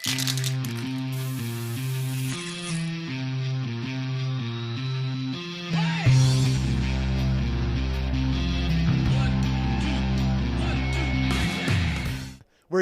We're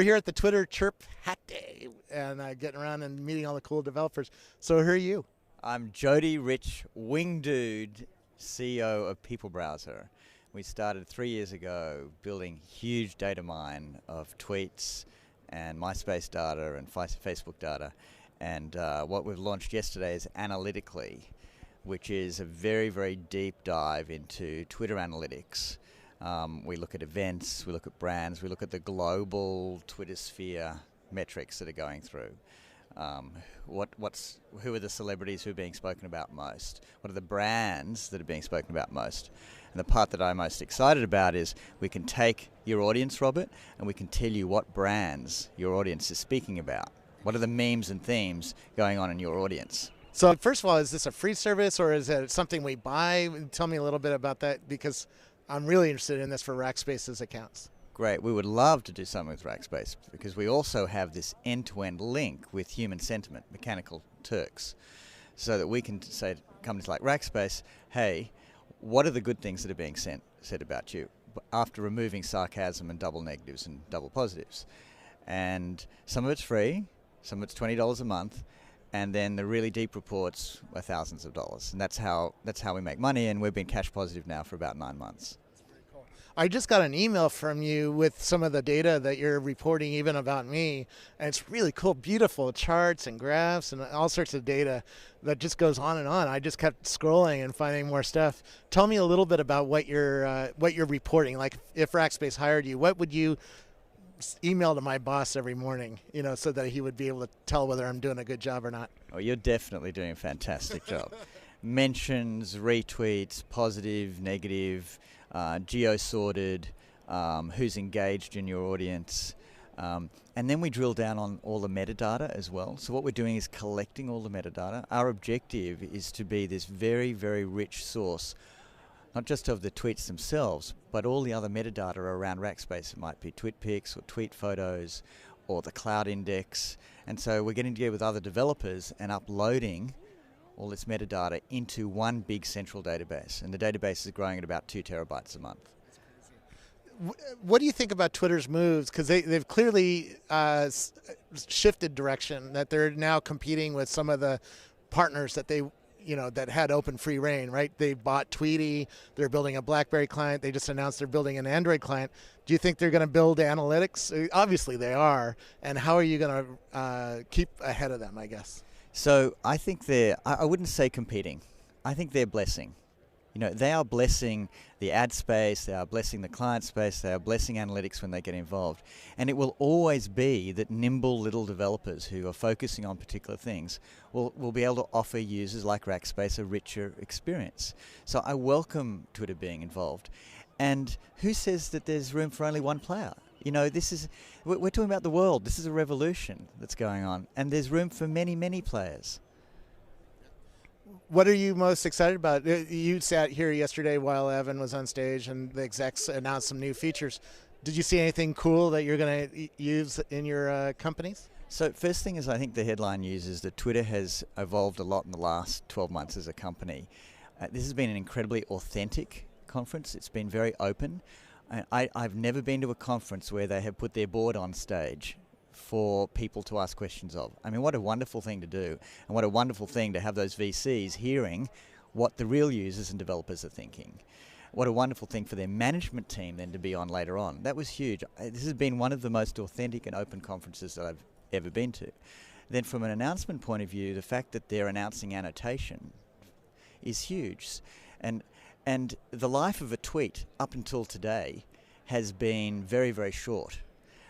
here at the Twitter Chirp Hat Day and getting around and meeting all the cool developers. So who are you? I'm Jody Rich, Wing Dude, CEO of Peoplebrowsr. We started 3 years ago building huge data mine of tweets and MySpace data and Facebook data. And what we've launched yesterday is Analytically, which is a very, very deep dive into Twitter analytics. We look at events, we look at brands, we look at the global Twitter sphere metrics that are going through. Who are the celebrities who are being spoken about most? What are the brands that are being spoken about most? And the part that I'm most excited about is we can take your audience, Robert, and we can tell you what brands your audience is speaking about. What are the memes and themes going on in your audience? So first of all, is this a free service or is it something we buy? Tell me a little bit about that, because I'm really interested in this for Rackspace's accounts. Great. We would love to do something with Rackspace because we also have this end-to-end link with human sentiment, Mechanical Turks, so that we can say to companies like Rackspace, hey, what are the good things that are being said about you after removing sarcasm and double negatives and double positives? And some of it's free, some of it's $20 a month, and then the really deep reports are thousands of dollars. And that's how we make money, and we've been cash positive now for about 9 months. I just got an email from you with some of the data that you're reporting even about me, and it's really cool, beautiful charts and graphs and all sorts of data that just goes on and on. I just kept scrolling and finding more stuff. Tell me a little bit about what you're reporting. Like if Rackspace hired you, what would you email to my boss every morning, so that he would be able to tell whether I'm doing a good job or not? Oh, you're definitely doing a fantastic job. Mentions, retweets, positive, negative, geo-sorted, who's engaged in your audience. And then we drill down on all the metadata as well. So what we're doing is collecting all the metadata. Our objective is to be this very, very rich source, not just of the tweets themselves, but all the other metadata around Rackspace. It might be tweet pics or tweet photos or the cloud index. And so we're getting together with other developers and uploading all this metadata into one big central database. And the database is growing at about 2 terabytes a month. What do you think about Twitter's moves? Because they've clearly shifted direction, that they're now competing with some of the partners that that had open free reign, right? They bought Tweety, they're building a BlackBerry client, they just announced they're building an Android client. Do you think they're going to build analytics? Obviously they are. And how are you going to keep ahead of them, I guess? So I think I wouldn't say competing. I think they're blessing. They are blessing the ad space, they are blessing the client space, they are blessing analytics when they get involved. And it will always be that nimble little developers who are focusing on particular things will be able to offer users like Rackspace a richer experience. So I welcome Twitter being involved. And who says that there's room for only one player? We're talking about the world. This is a revolution that's going on, and there's room for many, many players. What are you most excited about? You sat here yesterday while Evan was on stage and the execs announced some new features. Did you see anything cool that you're going to use in your companies? So first thing is, I think the headline news is that Twitter has evolved a lot in the last 12 months as a company. This has been an incredibly authentic conference. It's been very open. I've never been to a conference where they have put their board on stage for people to ask questions of. I mean, what a wonderful thing to do, and what a wonderful thing to have those VCs hearing what the real users and developers are thinking. What a wonderful thing for their management team then to be on later on. That was huge. This has been one of the most authentic and open conferences that I've ever been to. Then from an announcement point of view, the fact that they're announcing annotation is huge. And the life of a tweet up until today has been very, very short.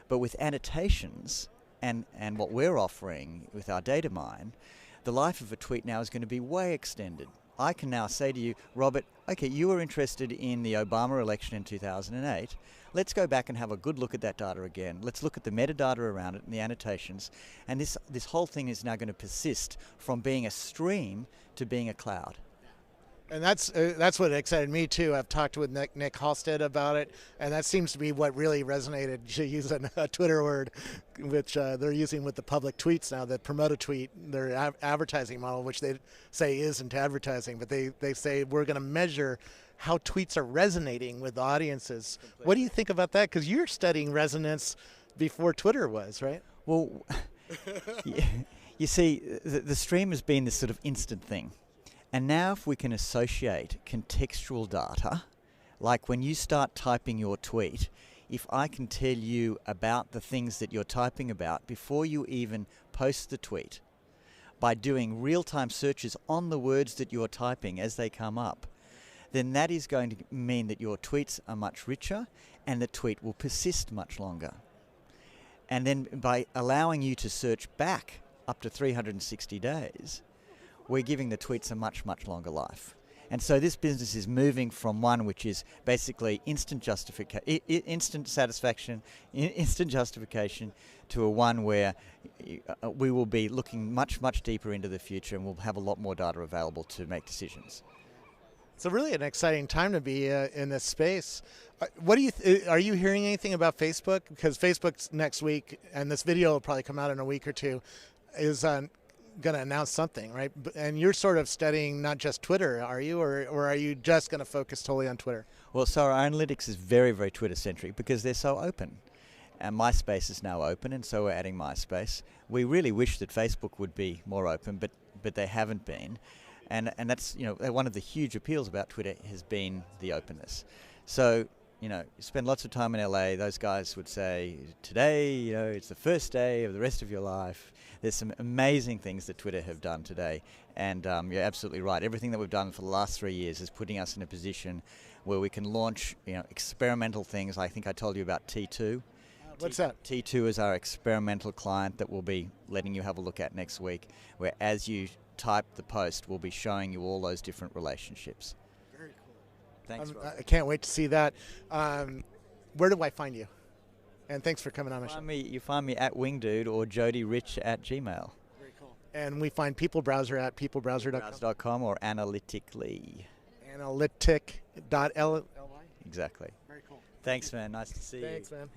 But with annotations and what we're offering with our data mine, the life of a tweet now is going to be way extended. I can now say to you, Robert, okay, you were interested in the Obama election in 2008. Let's go back and have a good look at that data again. Let's look at the metadata around it and the annotations. And this whole thing is now going to persist from being a stream to being a cloud. And that's what excited me too. I've talked with Nick Halstead about it, and that seems to be what really resonated. To use a Twitter word, which they're using with the public tweets now that promote a tweet, their advertising model, which they say isn't advertising, but they say we're going to measure how tweets are resonating with audiences. Completely. What do you think about that? Because you're studying resonance before Twitter was, right? Well, you see, the stream has been this sort of instant thing. And now if we can associate contextual data, like when you start typing your tweet, if I can tell you about the things that you're typing about before you even post the tweet, by doing real-time searches on the words that you're typing as they come up, then that is going to mean that your tweets are much richer and the tweet will persist much longer. And then by allowing you to search back up to 360 days, we're giving the tweets a much, much longer life. And so this business is moving from one which is basically instant satisfaction, instant justification, to a one where we will be looking much, much deeper into the future and we'll have a lot more data available to make decisions. It's really an exciting time to be in this space. What do you are you hearing anything about Facebook? Because Facebook's next week, and this video will probably come out in a week or two, is going to announce something, right? And you're sort of studying not just Twitter, are you? Or are you just going to focus totally on Twitter? Well, so our analytics is very, very Twitter-centric because they're so open. And MySpace is now open, and so we're adding MySpace. We really wish that Facebook would be more open, but they haven't been. And that's, one of the huge appeals about Twitter has been the openness. So, you spend lots of time in LA, those guys would say, today, it's the first day of the rest of your life. There's some amazing things that Twitter have done today. And you're absolutely right. Everything that we've done for the last 3 years is putting us in a position where we can launch, experimental things. I think I told you about T2. What's that? T2 is our experimental client that we'll be letting you have a look at next week, where as you type the post, we'll be showing you all those different relationships. Very cool. Thanks, Rob. I can't wait to see that. Where do I find you? And thanks for coming on my show. You find me at Wingdude or jodyrich@gmail.com. Very cool. And we find Peoplebrowsr at peoplebrowsr.com or analytically. Analytic.ly. Exactly. Very cool. Thanks, man. Nice to see you. Thanks, man.